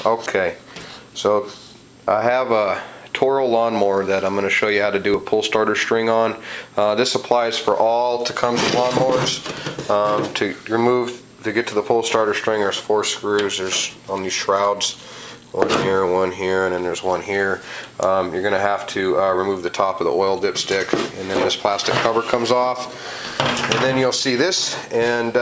Okay, so I have a Toro lawnmower that I'm going to show you how to do a pull starter string on. This applies for all Tecumseh lawnmowers. To get to the pull starter string, there's 4 screws. There's on these shrouds, one here, and then there's one here. You're going to have to remove the top of the oil dipstick, and then this plastic cover comes off. And then you'll see this, and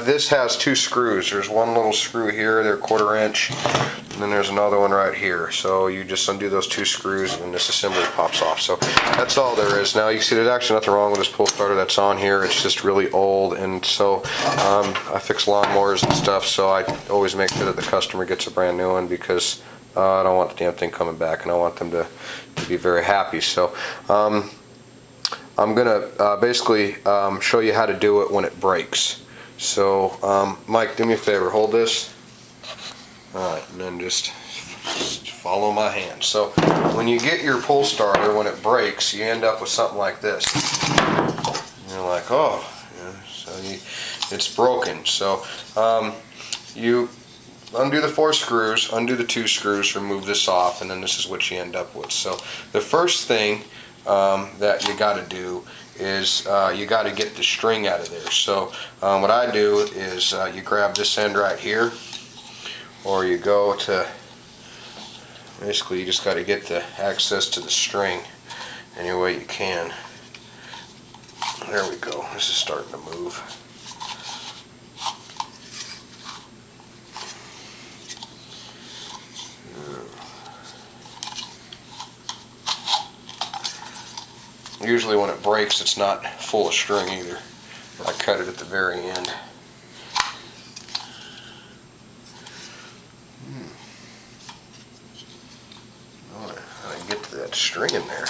this has 2 screws. There's one little screw here, they're 1/4 inch, and then there's another one right here. So you just undo those 2 screws and this assembly pops off. So that's all there is. Now you see there's actually nothing wrong with this pull starter that's on here. It's just really old, and so I fix lawnmowers and stuff, so I always make sure that the customer gets a brand new one, because I don't want the damn thing coming back, and I want them to be very happy. So I'm gonna basically show you how to do it when it breaks. So Mike, do me a favor, hold this. Alright, and then just follow my hand. So when you get your pull starter, when it breaks, you end up with something like this. And you're like, oh, yeah, so it's broken. So you undo the 4 screws, undo the 2 screws, remove this off, and then this is what you end up with. So the first thing that you got to do is you got to get the string out of there. So what I do is you grab this end right here, or you go to, basically you just got to get the access to the string any way you can. There we go, this is starting to move. Usually when it breaks, it's not full of string either. I cut it at the very end. I gotta get to that string in there.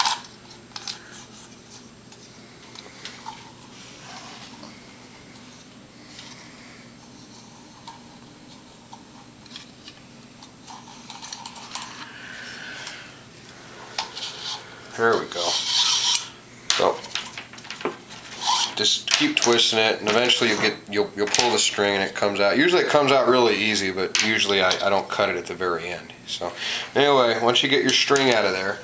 There we go. So just keep twisting it, and eventually you'll pull the string and it comes out. Usually it comes out really easy, but usually I don't cut it at the very end. So anyway, once you get your string out of there,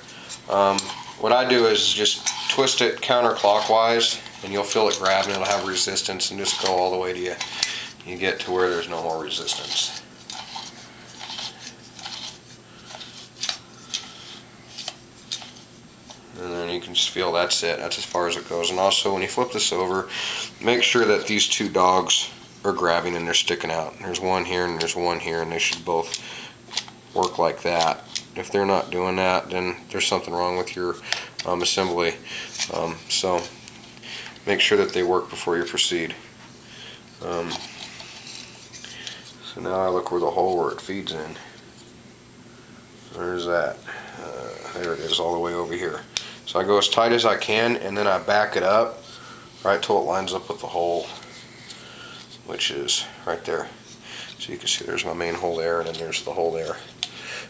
what I do is just twist it counterclockwise, and you'll feel it grabbing. It'll have resistance, and just go all the way to you get to where there's no more resistance. And then you can just feel that's it. That's as far as it goes. And also, when you flip this over, make sure that these 2 dogs are grabbing and they're sticking out. There's one here and there's one here, and they should both work like that. If they're not doing that, then there's something wrong with your assembly. So make sure that they work before you proceed. So now I look where the hole where it feeds in. There's that. There it is, all the way over here. So I go as tight as I can, and then I back it up right till it lines up with the hole, which is right there. So you can see there's my main hole there, and then there's the hole there.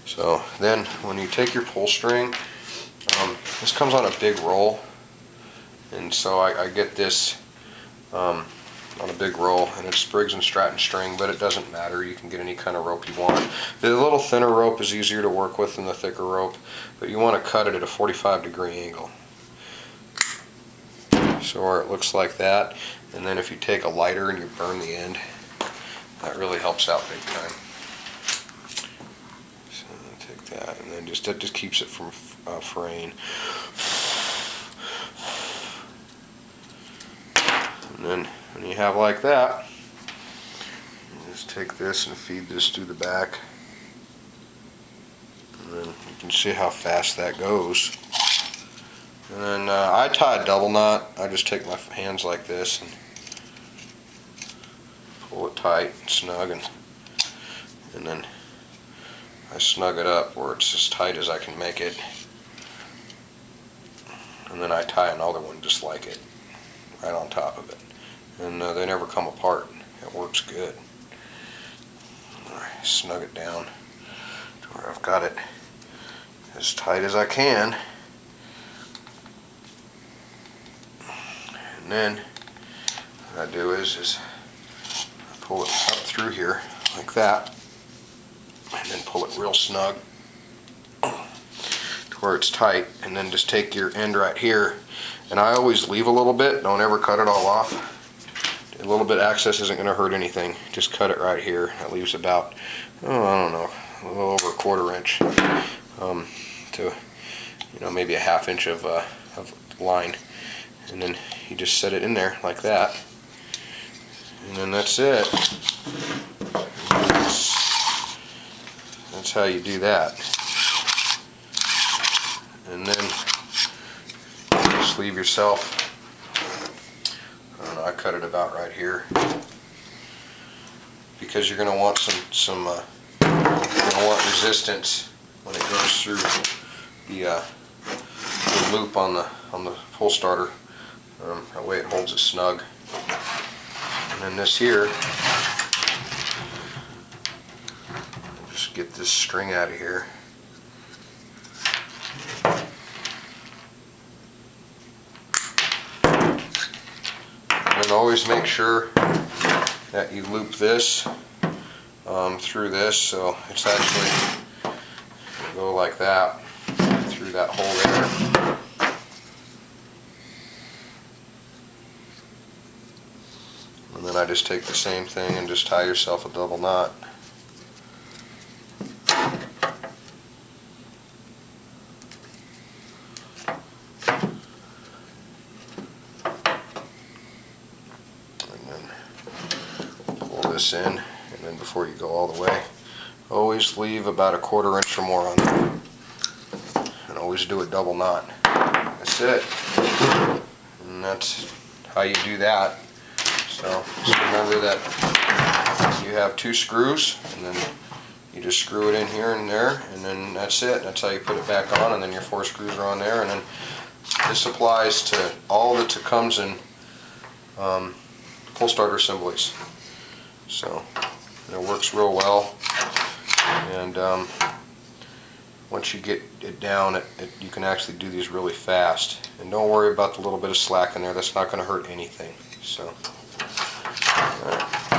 So then when you take your pull string, this comes on a big roll, and so I get this on a big roll, and it's Briggs and Stratton string, but it doesn't matter. You can get any kind of rope you want. The little thinner rope is easier to work with than the thicker rope, but you want to cut it at a 45-degree angle. So where it looks like that, and then if you take a lighter and you burn the end, that really helps out big time. So take that, and then that just keeps it from fraying. And then when you have like that, you just take this and feed this through the back, and then you can see how fast that goes. And then I tie a double knot. I just take my hands like this and pull it tight and snug, and then I snug it up where it's as tight as I can make it, and then I tie another one just like it right on top of it, and they never come apart. It works good. I snug it down to where I've got it as tight as I can, and then what I do is I pull it up through here like that, and then pull it real snug to where it's tight, and then just take your end right here, and I always leave a little bit, don't ever cut it all off. A little bit excess isn't going to hurt anything. Just cut it right here. That leaves about, oh, I don't know, a little over a 1/4 inch to, maybe a 1/2 inch of line, and then you just set it in there like that, and then that's it. That's how you do that. And then just leave yourself, I don't know, I cut it about right here, because you're going to want some you're going to want resistance when it goes through the loop on the pull starter. That way it holds it snug. And then this here, just get this string out of here. And always make sure that you loop this through this, so it's actually go like that through that hole there. And then I just take the same thing and just tie yourself a double knot. And then pull this in, and then before you go all the way, always leave about a 1/4 inch or more on there. And always do a double knot. That's it. And that's how you do that. So just remember that you have 2 screws, and then you just screw it in here and there, and then that's it. That's how you put it back on, and then your 4 screws are on there. And then this applies to all the Tecumseh pull starter assemblies. So it works real well, and once you get it down, you can actually do these really fast. And don't worry about the little bit of slack in there. That's not going to hurt anything. So. All right.